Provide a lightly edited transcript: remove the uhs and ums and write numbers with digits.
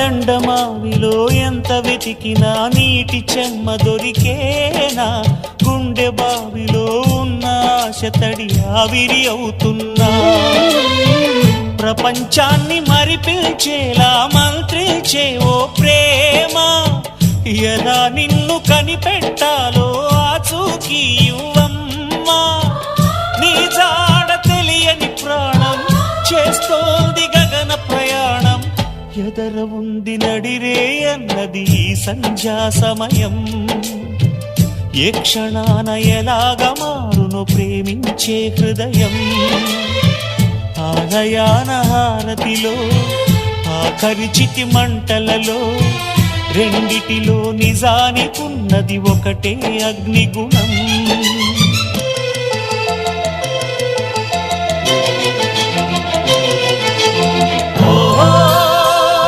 ఎండమావిలో ఎంత వెతికినా నీటి చెమ్మ దొరికేనా, గుండె బావిలో ఉన్న ఆశ తడి ఆవిరి అవుతున్నా, ప్రపంచాన్ని మరిపించేలా మంత్రించే ఓ ప్రేమ, ఎలా నిన్ను కనిపెట్టాలో ఆచూకీ ఇవ్వమ్మా, నీ జాడ తెలియని ప్రాణం చేస్తోంది గగన ప్రయాణం, ఎదర ఉంది నడిరే అన్నది ఈ సంధ్యా సమయం, ఏ క్షణాన ఎలాగ మారును ప్రేమించే హృదయం, ఆలయాన హారతిలో ఆఖరి చితి మంటలలో రెండిటిలో నిజానికున్నది ఒకటే అగ్నిగుణం.